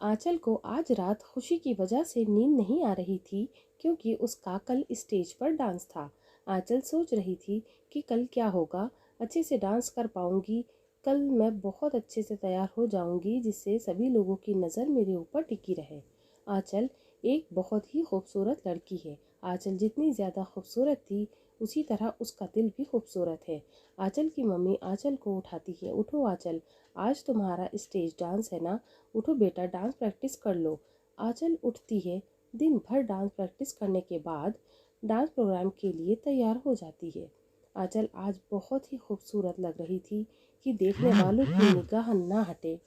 आंचल को आज रात खुशी की वजह से नींद नहीं आ रही थी क्योंकि उसका कल स्टेज पर डांस था। आंचल सोच रही थी कि कल क्या होगा, अच्छे से डांस कर पाऊंगी, कल मैं बहुत अच्छे से तैयार हो जाऊंगी जिससे सभी लोगों की नज़र मेरे ऊपर टिकी रहे। आंचल एक बहुत ही खूबसूरत लड़की है। आंचल जितनी ज़्यादा खूबसूरत थी उसी तरह उसका दिल भी खूबसूरत है। आंचल की मम्मी आंचल को उठाती है, उठो आंचल, आज तुम्हारा स्टेज डांस है ना, उठो बेटा डांस प्रैक्टिस कर लो। आंचल उठती है। दिन भर डांस प्रैक्टिस करने के बाद डांस प्रोग्राम के लिए तैयार हो जाती है। आंचल आज बहुत ही खूबसूरत लग रही थी कि देखने वालों की निगाह ना हटे।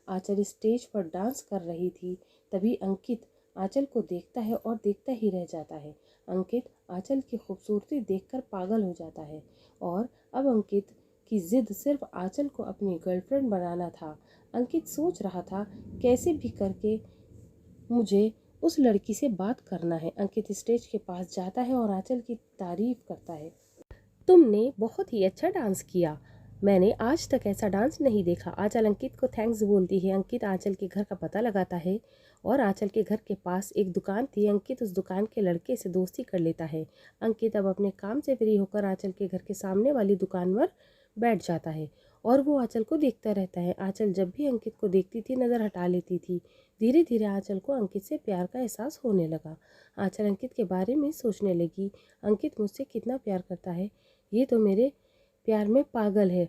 आंचल स्टेज पर डांस कर रही थी, तभी अंकित आंचल को देखता है और देखता ही रह जाता है। अंकित आंचल की खूबसूरती देखकर पागल हो जाता है और अब अंकित की जिद सिर्फ आंचल को अपनी गर्लफ्रेंड बनाना था। अंकित सोच रहा था कैसे भी करके मुझे उस लड़की से बात करना है। अंकित स्टेज के पास जाता है और आंचल की तारीफ करता है। तुमने बहुत ही अच्छा डांस किया, मैंने आज तक ऐसा डांस नहीं देखा। आंचल अंकित को थैंक्स बोलती है। अंकित आंचल के घर का पता लगाता है और आंचल के घर के पास एक दुकान थी। अंकित उस दुकान के लड़के से दोस्ती कर लेता है। अंकित अब अपने काम से फ्री होकर आंचल के घर के सामने वाली दुकान पर बैठ जाता है और वो आंचल को देखता रहता है। आंचल जब भी अंकित को देखती थी नज़र हटा लेती थी। धीरे धीरे आंचल को अंकित से प्यार का एहसास होने लगा। आंचल अंकित के बारे में सोचने लगी, अंकित मुझसे कितना प्यार करता है, ये तो मेरे प्यार में पागल है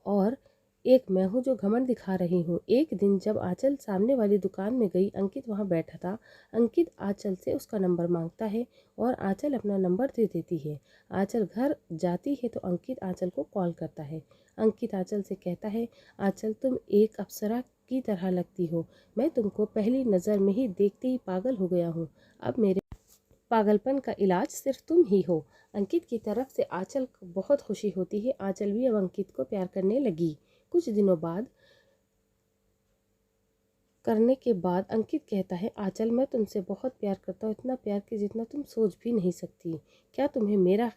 और एक मैं हूँ जो घमंड दिखा रही हूँ। एक दिन जब आंचल सामने वाली दुकान में गई, अंकित वहाँ बैठा था। अंकित आंचल से उसका नंबर मांगता है और आंचल अपना नंबर दे देती है। आंचल घर जाती है तो अंकित आंचल को कॉल करता है। अंकित आंचल से कहता है, आंचल तुम एक अप्सरा की तरह लगती हो, मैं तुमको पहली नज़र में ही देखते ही पागल हो गया हूँ। अब मेरे पागलपन का इलाज सिर्फ तुम ही हो। अंकित की तरफ से आंचल को बहुत खुशी होती है। आंचल भी अब अंकित को प्यार करने लगी। कुछ दिनों बाद करने के बाद अंकित कहता है, आंचल मैं तुमसे बहुत प्यार करता हूँ, इतना प्यार कि जितना तुम सोच भी नहीं सकती। क्या तुम्हें मेरा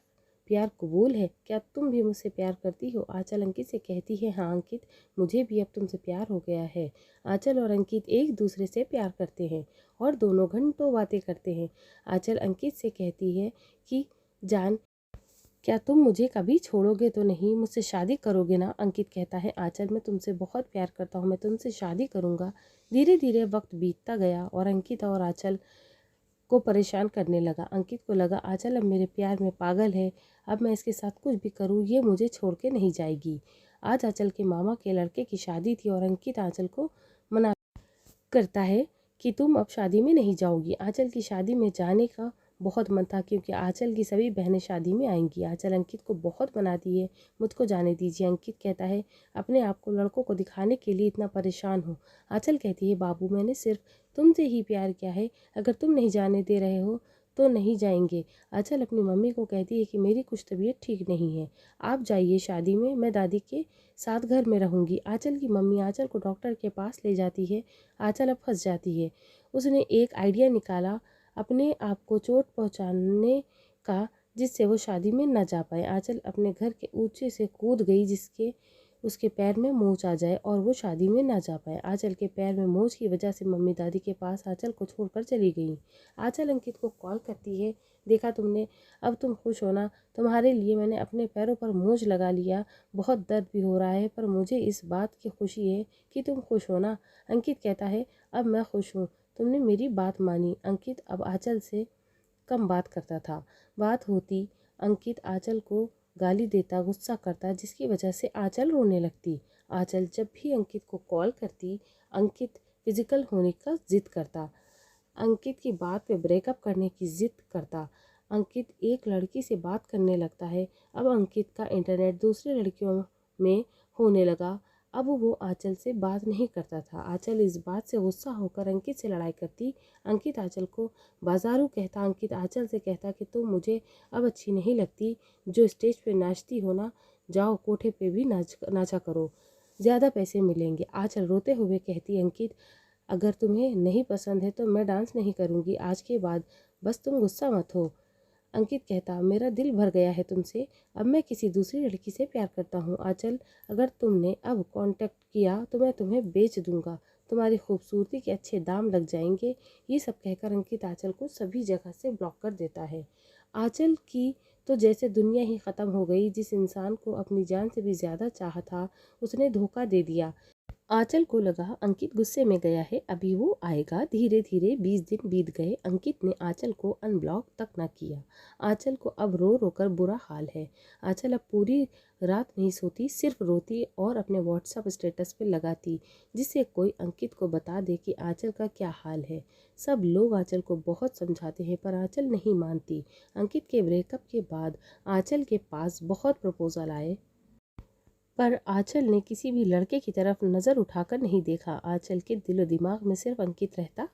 प्यार कबूल है? क्या तुम भी मुझसे प्यार करती हो? आंचल अंकित से कहती है, हाँ अंकित, मुझे भी अब तुमसे प्यार हो गया है। आंचल और अंकित एक दूसरे से प्यार करते हैं और दोनों घंटों बातें करते हैं। आंचल अंकित से कहती है कि जान, क्या तुम मुझे कभी छोड़ोगे तो नहीं, मुझसे शादी करोगे ना? अंकित कहता है, आंचल मैं तुमसे बहुत प्यार करता हूँ, मैं तुमसे शादी करूँगा। धीरे धीरे वक्त बीतता गया और अंकित और आंचल को परेशान करने लगा। अंकित को लगा आंचल अब मेरे प्यार में पागल है, अब मैं इसके साथ कुछ भी करूँ ये मुझे छोड़ के नहीं जाएगी। आज आंचल के मामा के लड़के की शादी थी और अंकित आंचल को मना करता है कि तुम अब शादी में नहीं जाओगी। आंचल की शादी में जाने का बहुत मन था क्योंकि आंचल की सभी बहनें शादी में आएंगी। आंचल अंकित को बहुत मनाती है, मुझको जाने दीजिए। अंकित कहता है, अपने आप को लड़कों को दिखाने के लिए इतना परेशान हो। आंचल कहती है, बाबू मैंने सिर्फ तुमसे ही प्यार किया है, अगर तुम नहीं जाने दे रहे हो तो नहीं जाएंगे। आंचल अपनी मम्मी को कहती है कि मेरी कुछ तबीयत ठीक नहीं है, आप जाइए शादी में, मैं दादी के साथ घर में रहूँगी। आंचल की मम्मी आंचल को डॉक्टर के पास ले जाती है। आंचल अब फंस जाती है। उसने एक आइडिया निकाला अपने आप को चोट पहुंचाने का, जिससे वो शादी में न जा पाए। आंचल अपने घर के ऊंचे से कूद गई जिसके उसके पैर में मोच आ जाए और वो शादी में ना जा पाए। आंचल के पैर में मोच की वजह से मम्मी दादी के पास आंचल को छोड़कर चली गई। आंचल अंकित को कॉल करती है, देखा तुमने, अब तुम खुश हो ना, तुम्हारे लिए मैंने अपने पैरों पर मोच लगा लिया, बहुत दर्द भी हो रहा है पर मुझे इस बात की खुशी है कि तुम खुश हो ना। अंकित कहता है, अब मैं खुश हूँ, तुमने मेरी बात मानी। अंकित अब आंचल से कम बात करता था। बात होती, अंकित आंचल को गाली देता, गुस्सा करता, जिसकी वजह से आंचल रोने लगती। आंचल जब भी अंकित को कॉल करती, अंकित फिजिकल होने का जिद करता, अंकित की बात पे ब्रेकअप करने की जिद करता। अंकित एक लड़की से बात करने लगता है। अब अंकित का इंटरनेट दूसरी लड़कियों में होने लगा। अब वो आंचल से बात नहीं करता था। आंचल इस बात से गुस्सा होकर अंकित से लड़ाई करती। अंकित आंचल को बाजारू कहता। अंकित आंचल से कहता कि तुम मुझे अब अच्छी नहीं लगती, जो स्टेज पे नाचती हो ना, जाओ कोठे पे भी नाचा करो, ज़्यादा पैसे मिलेंगे। आंचल रोते हुए कहती, अंकित अगर तुम्हें नहीं पसंद है तो मैं डांस नहीं करूँगी आज के बाद, बस तुम गुस्सा मत हो। अंकित कहता, मेरा दिल भर गया है तुमसे, अब मैं किसी दूसरी लड़की से प्यार करता हूँ। आंचल अगर तुमने अब कांटेक्ट किया तो मैं तुम्हें बेच दूंगा, तुम्हारी खूबसूरती के अच्छे दाम लग जाएंगे। ये सब कहकर अंकित आंचल को सभी जगह से ब्लॉक कर देता है। आंचल की तो जैसे दुनिया ही ख़त्म हो गई। जिस इंसान को अपनी जान से भी ज़्यादा चाहा था, उसने धोखा दे दिया। आंचल को लगा अंकित गुस्से में गया है, अभी वो आएगा। धीरे धीरे 20 दिन बीत गए। अंकित ने आंचल को अनब्लॉक तक न किया। आंचल को अब रो रो कर बुरा हाल है। आंचल अब पूरी रात नहीं सोती, सिर्फ रोती और अपने व्हाट्सएप स्टेटस पे लगाती, जिससे कोई अंकित को बता दे कि आंचल का क्या हाल है। सब लोग आंचल को बहुत समझाते हैं पर आंचल नहीं मानती। अंकित के ब्रेकअप के बाद आंचल के पास बहुत प्रपोजल आए, पर आंचल ने किसी भी लड़के की तरफ नज़र उठाकर नहीं देखा। आंचल के दिलो दिमाग में सिर्फ अंकित रहता।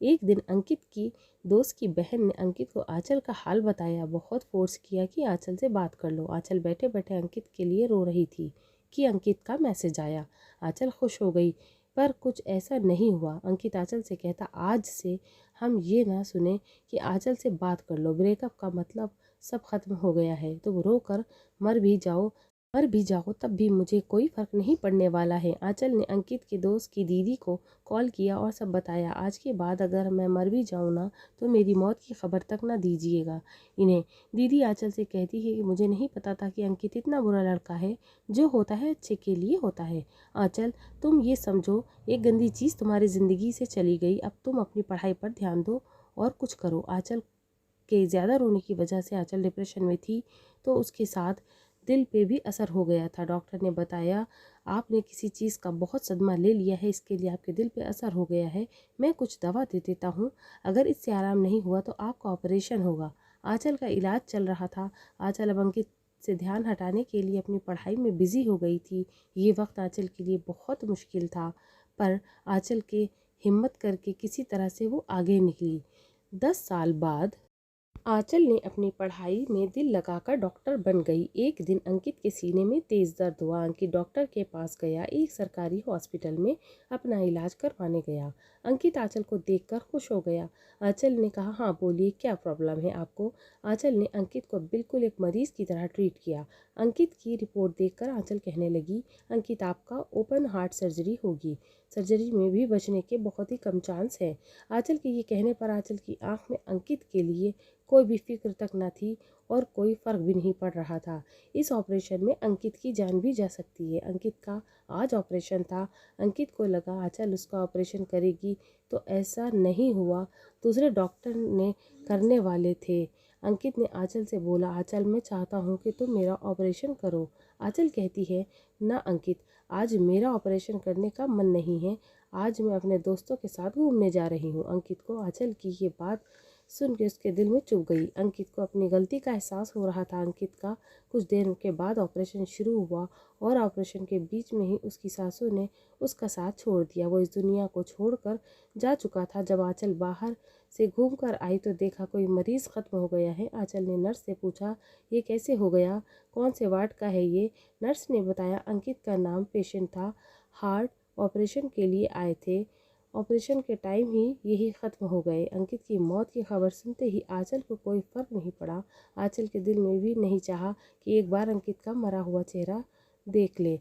एक दिन अंकित की दोस्त की बहन ने अंकित को आंचल का हाल बताया, बहुत फोर्स किया कि आंचल से बात कर लो। आंचल बैठे बैठे अंकित के लिए रो रही थी कि अंकित का मैसेज आया। आंचल खुश हो गई, पर कुछ ऐसा नहीं हुआ। अंकित आंचल से कहता, आज से हम ये ना सुने कि आंचल से बात कर लो, ब्रेकअप का मतलब सब खत्म हो गया है। तुम रो कर मर भी जाओ तब भी मुझे कोई फर्क नहीं पड़ने वाला है। आंचल ने अंकित के दोस्त की दीदी को कॉल किया और सब बताया। आज के बाद अगर मैं मर भी जाऊँ ना, तो मेरी मौत की खबर तक ना दीजिएगा इन्हें। दीदी आंचल से कहती है कि मुझे नहीं पता था कि अंकित इतना बुरा लड़का है। जो होता है अच्छे के लिए होता है। आंचल, तुम ये समझो एक गंदी चीज़ तुम्हारी ज़िंदगी से चली गई। अब तुम अपनी पढ़ाई पर ध्यान दो और कुछ करो। आंचल के ज़्यादा रोने की वजह से आंचल डिप्रेशन में थी, तो उसके साथ दिल पे भी असर हो गया था। डॉक्टर ने बताया, आपने किसी चीज़ का बहुत सदमा ले लिया है, इसके लिए आपके दिल पे असर हो गया है। मैं कुछ दवा दे देता हूँ, अगर इससे आराम नहीं हुआ तो आपका ऑपरेशन होगा। आंचल का इलाज चल रहा था। आंचल अब अंकित से ध्यान हटाने के लिए अपनी पढ़ाई में बिजी हो गई थी। ये वक्त आंचल के लिए बहुत मुश्किल था, पर आंचल के हिम्मत करके किसी तरह से वो आगे निकली। 10 साल बाद आंचल ने अपनी पढ़ाई में दिल लगाकर डॉक्टर बन गई। एक दिन अंकित के सीने में तेज दर्द हुआ। अंकित डॉक्टर के पास गया, एक सरकारी हॉस्पिटल में अपना इलाज करवाने गया। अंकित आंचल को देखकर खुश हो गया। आंचल ने कहा, हाँ बोलिए, क्या प्रॉब्लम है आपको। आंचल ने अंकित को बिल्कुल एक मरीज की तरह ट्रीट किया। अंकित की रिपोर्ट देखकर आंचल कहने लगी, अंकित आपका ओपन हार्ट सर्जरी होगी। सर्जरी में भी बचने के बहुत ही कम चांस है। आंचल के ये कहने पर आंचल की आंख में अंकित के लिए कोई भी फिक्र तक न थी और कोई फर्क भी नहीं पड़ रहा था। इस ऑपरेशन में अंकित की जान भी जा सकती है। अंकित का आज ऑपरेशन था। अंकित को लगा आंचल उसका ऑपरेशन करेगी, तो ऐसा नहीं हुआ। दूसरे डॉक्टर ने करने वाले थे। अंकित ने आंचल से बोला, आंचल मैं चाहता हूँ कि तुम मेरा ऑपरेशन करो। आंचल कहती है, ना अंकित, आज मेरा ऑपरेशन करने का मन नहीं है। आज मैं अपने दोस्तों के साथ घूमने जा रही हूँ। अंकित को आंचल की ये बात सुन के उसके दिल में चुभ गई। अंकित को अपनी गलती का एहसास हो रहा था। अंकित का कुछ देर के बाद ऑपरेशन शुरू हुआ और ऑपरेशन के बीच में ही उसकी सासू ने उसका साथ छोड़ दिया। वो इस दुनिया को छोड़कर जा चुका था। जब आंचल बाहर से घूम कर आई तो देखा कोई मरीज़ ख़त्म हो गया है। आंचल ने नर्स से पूछा, ये कैसे हो गया, कौन से वार्ड का है ये। नर्स ने बताया, अंकित का नाम पेशेंट था, हार्ट ऑपरेशन के लिए आए थे, ऑपरेशन के टाइम ही यही ख़त्म हो गए। अंकित की मौत की खबर सुनते ही आंचल को कोई फ़र्क नहीं पड़ा। आंचल के दिल में भी नहीं चाहा कि एक बार अंकित का मरा हुआ चेहरा देख ले।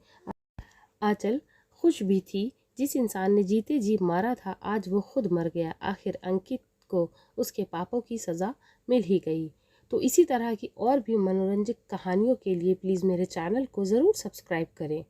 आंचल खुश भी थी। जिस इंसान ने जीते जी मारा था, आज वो खुद मर गया। आखिर अंकित को उसके पापों की सज़ा मिल ही गई। तो इसी तरह की और भी मनोरंजक कहानियों के लिए प्लीज़ मेरे चैनल को ज़रूर सब्सक्राइब करें।